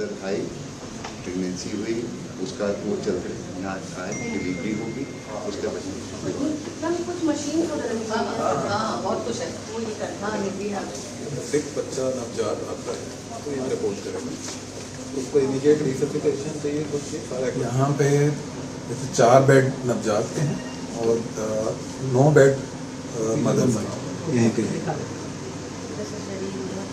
Mother आई, pregnancy हुई, उसका वो चलते यहाँ आए, डिलीवरी होगी, उसके बाद कुछ मशीन बहुत कुछ है वो ये करना सिक बच्चा नवजात आता है तो ये रिपोर्ट करेगा, उसको इमीडिएट रिसर्टिफिकेशन चाहिए। कुछ सारा यहाँ पे जैसे 4 बेड नवजात के हैं और 9 बेड मदर यहीं के हैं।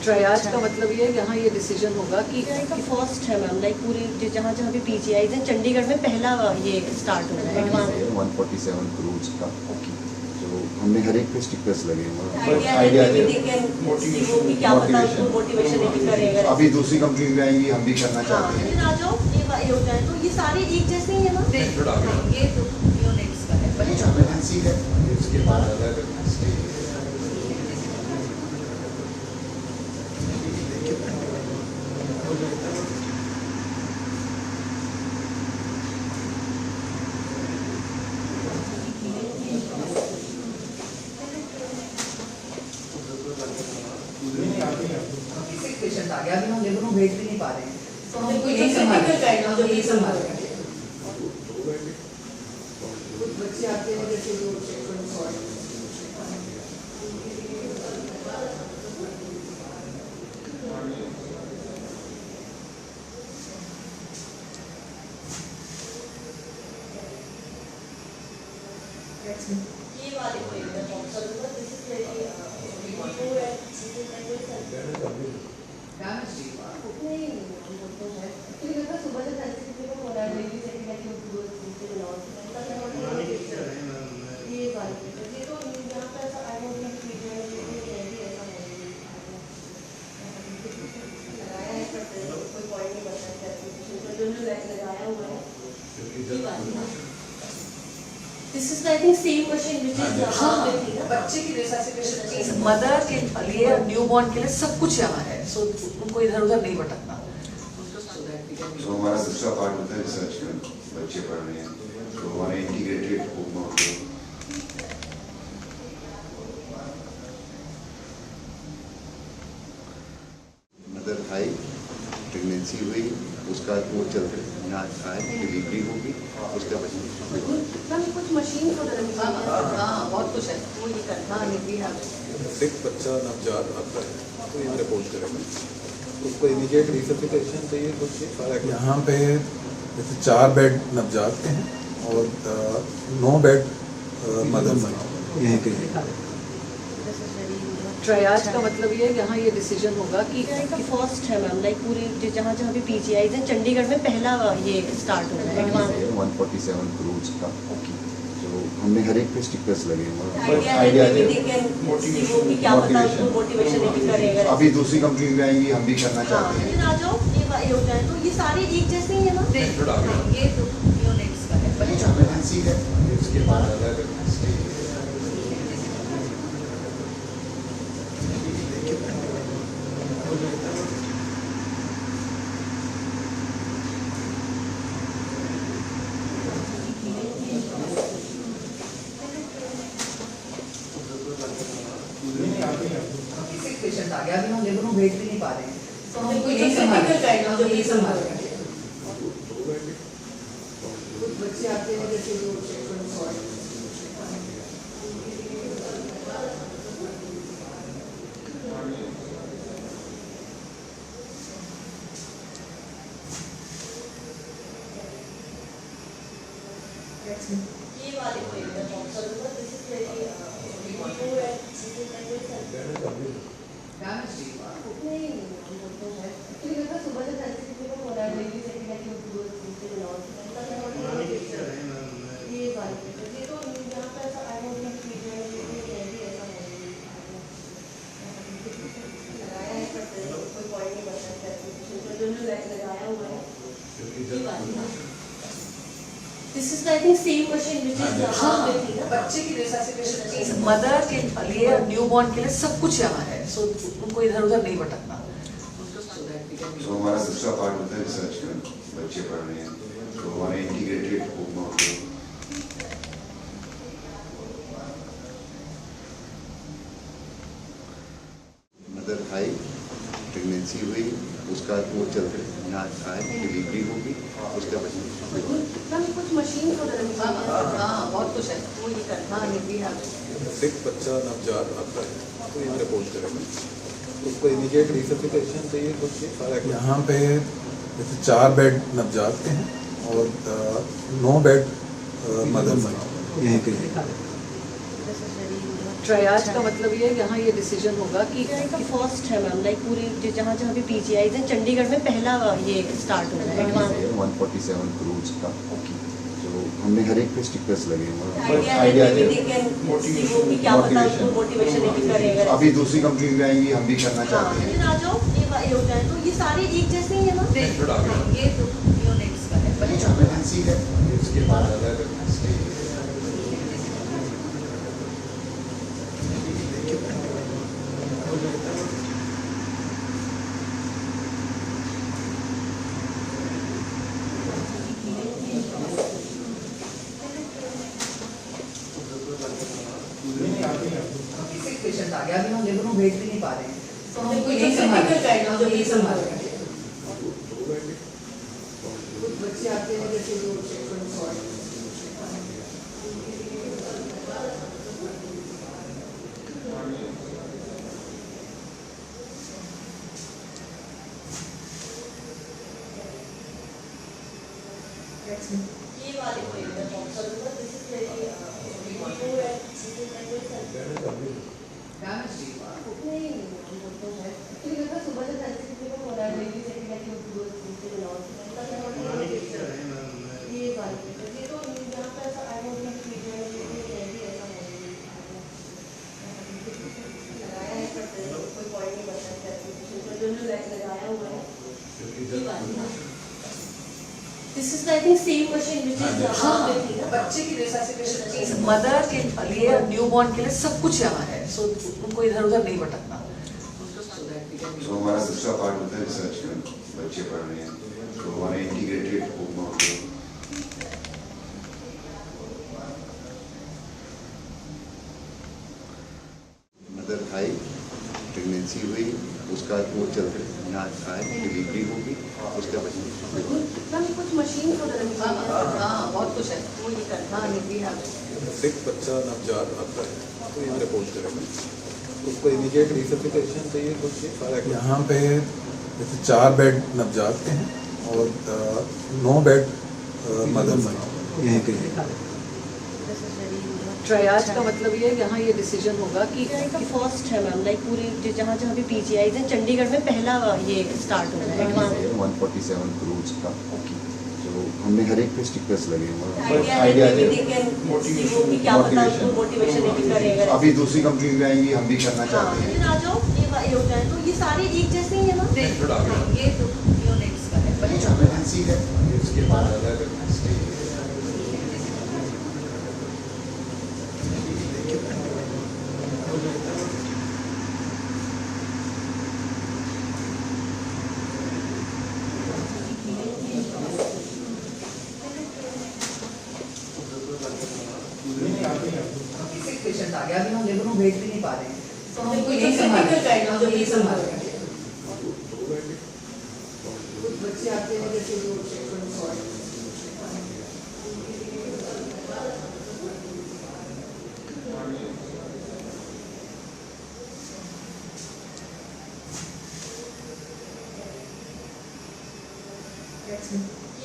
ट्रायज का मतलब ये है यहाँ ये डिसीजन होगा कि फर्स्ट है मैम, लाइक पूरे जहाँ जहाँ भी पीजीआई है चंडीगढ़ में पहला ये स्टार्ट हो रहा है एडवांस 147 करोड़ का, जो हमने हर एक पे स्टिकर्स लगे हुए मोटिवेशन अभी दूसरी कंपनी में आएंगी, हम भी करना चाहते हैं। आ जाओ ये हो जाए तो ये सारे एक जैसे ही है ना, ये तो यूनिट्स का है इमरजेंसी है, इसके बाद अलग पेशेंट आ गया, अभी हम लेबर को भेज भी नहीं पा रहे हैं, तो हम कोई यही संभाल कुछ बच्चे आते हैं जैसे जो ये वाले को एक बार चेक करूंगा। दिस इज वेरी सुबह से सेंसिटिव हो रहा है, ये वाली ये तो यहाँ पे ऐसा आई डोंट थिंक ऐसा लगाया है, कोई पॉइंट नहीं बता है जो लगाया हुआ है। This is I think same machine which is बच्चे की रिसर्सिफिकेशन मदर के लिए न्यूबॉर्न के लिए सब कुछ यहाँ है, सो उनको इधर उधर नहीं भटकना। तो हमारा दूसरा पार्ट होता है रिसर्च का, बच्चे पढ़ रहे हैं तो हमारा इंटीग्रेटेड मदर आई, प्रेगनेंसी हुई, उसका वो चलते यहाँ आए, डिलीवरी होगी, उसके बाद कुछ मशीन बहुत कुछ है वो ये करना सिक बच्चा नवजात आता है तो ये रिपोर्ट करेगा, उसको इमीडिएट रिसर्टिफिकेशन चाहिए। कुछ सारा यहाँ पे जैसे 4 बेड नवजात के हैं और 9 बेड मदर यहीं के हैं। ट्रायज का मतलब ये है यहाँ ये डिसीजन होगा कि फर्स्ट है मैम, लाइक पूरे जहाँ जहाँ भी पीजीआई है चंडीगढ़ में पहला ये स्टार्ट हो रहा है एडवांस 147 करोड़ का, जो हमने हर एक पे स्टिकर्स लगे हुए मोटिवेशन अभी दूसरी कंपनी में आएंगी, हम भी करना चाहते हैं। आ जाओ ये हो जाए तो ये सारे एक जैसे ही है ना, ये तो यूनिट्स का है इमरजेंसी है, इसके बाद अलग पेशेंट आ गया, अभी हम लेबर को भेज भी नहीं पा रहे हैं, तो हम कोई यही संभाल कुछ बच्चे आते हैं जैसे जो ये वाले को एक बार चेक करूंगा। दिस इज वेरी सुबह से सेंसिटिव हो रहा है, ये वाली ये तो यहाँ पे ऐसा आई डोंट थिंक लगाया है, कोई पॉइंट नहीं बता है जो लगाया हुआ है ये वाली। This is I think same machine which is बच्चे की रिसर्सिफिकेशन मदर के लिए न्यूबॉर्न के लिए सब कुछ यहाँ है, सो उनको इधर उधर नहीं भटकना। तो हमारा दूसरा पार्ट होता है रिसर्च का, बच्चे पढ़ रहे हैं तो हमारा इंटीग्रेटेड मदर आई, प्रेगनेंसी हुई, उसका वो चलते यहाँ आए डिलीवरी होगी उसके बाद मैम कुछ मशीन वगैरह हाँ बहुत कुछ है। वो ये करना हाँ निकली है। एक बच्चा नवजात आता है तो यहाँ रिपोर्ट करेगा, उसको इमीडिएट रिसर्टिफिकेशन चाहिए, कुछ सारा यहाँ पे जैसे 4 बेड नवजात के हैं और 9 बेड मदर यहीं पे ट्रायज का मतलब ये यहाँ ये डिसीजन होगा कि फर्स्ट है मैम, लाइक पूरे जहाँ जहाँ भी पीजीआई है चंडीगढ़ में पहला ये स्टार्ट हो रहा है एडवांस। 147 करोड़ का जो हमने हर एक पे स्टिकर्स लगे हुए हैं। आइडिया है कि क्या पता उसको मोटिवेशन करेगा। अभी दूसरी कंपनी में आएंगी, हम भी करना चाहते हैं। आ जाओ ये हो जाए तो ये सारे एक जैसे ही है ना। ये तो यूनिक्स का है। इमरजेंसी है इसके बाद अलग पेशेंट आ गया, अभी हम लेबर को भेज भी नहीं पा रहे हैं, तो हम कोई नहीं संभाल रहे हैं। कुछ बच्चे आते हैं जैसे जो ये वाले को एक बार कौन सा दूंगा, this is very before and this is नहीं वो तो है क्योंकि मैं सुबह से सेंसिटिव हो रहा है, मेरी सेटिंग है कि वो से बिलोंग ये वाले ये तो यहाँ पे ऐसा आई डोंट थिंक वीडियो में भी ऐसा लगाया है, पर कोई पॉइंट नहीं बचा है जो लगाया हुआ है। This is I think same machine which is हाँ बच्चे की रिसर्सिफिकेशन मदर के लिए न्यूबॉर्न के लिए सब कुछ यहाँ है, सो उनको इधर उधर नहीं भटकना। तो हमारा दूसरा पार्ट होता है रिसर्च का, बच्चे पढ़ रहे हैं तो हमारे इंटीग्रेटेड मदर आई प्रेगनेंसी हुई, उसका वो चल रहा यहाँ आए डिलीवरी होगी उसके बाद मैम कुछ मशीन वगैरह हाँ बहुत कुछ है। वो ये करना हाँ निकली है। एक बच्चा नवजात आता है तो यहाँ रिपोर्ट करेगा, उसको इमीडिएट रिसर्टिफिकेशन चाहिए, कुछ सारा यहाँ पे जैसे 4 बेड नवजात के हैं और 9 बेड मदर यहीं पे ट्रायज का मतलब ये यहाँ ये डिसीजन होगा कि फर्स्ट है मैम, लाइक पूरे जहाँ जहाँ भी पीजीआई है चंडीगढ़ में पहला ये स्टार्ट हो रहा है एडवांस। 147 करोड़ का जो हमने हर एक पे स्टिकर्स लगे हुए हैं। आइडिया है कि क्या पता उसको मोटिवेशन करेगा। अभी दूसरी कंपनी में आएंगी, हम भी करना चाहते हैं। आ जाओ ये हो जाए तो ये सारे एक जैसे ही है ना। ये तो यूनिक्स का है। इमरजेंसी है इसके बाद अलग पेशेंट आ गया, अभी हम लेबर को भेज भी नहीं पा रहे हैं, तो हम कोई नहीं संभाल रहे हैं। कुछ बच्चे आते हैं जैसे जो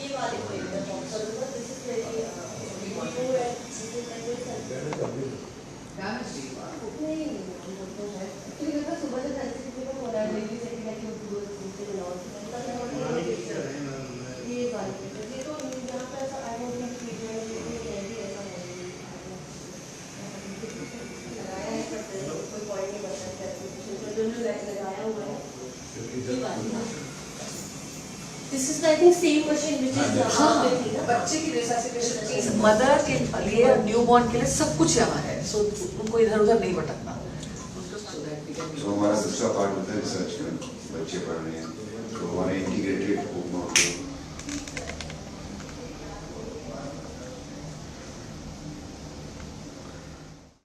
ये वाले को एक बार कौन सा दूंगा, this is very before and this is नहीं वो तो है क्योंकि मैं सुबह से सेंसिटिव हो रहा है, मेरी सेटिंग है कि वो से बिलोंग ये वाले ये तो यहाँ पे ऐसा आई डोंट थिंक वीडियो में भी ऐसा लगाया है, पर कोई पॉइंट नहीं बचा है जो लगाया हुआ है। This is I think same machine which is हाँ बच्चे की रिसर्सिफिकेशन मदर के लिए न्यूबॉर्न के लिए सब कुछ यहाँ है, सो उनको इधर उधर नहीं भटकना। तो हमारा दूसरा पार्ट होता है रिसर्च का, बच्चे पढ़ रहे हैं तो हमारे इंटीग्रेटेड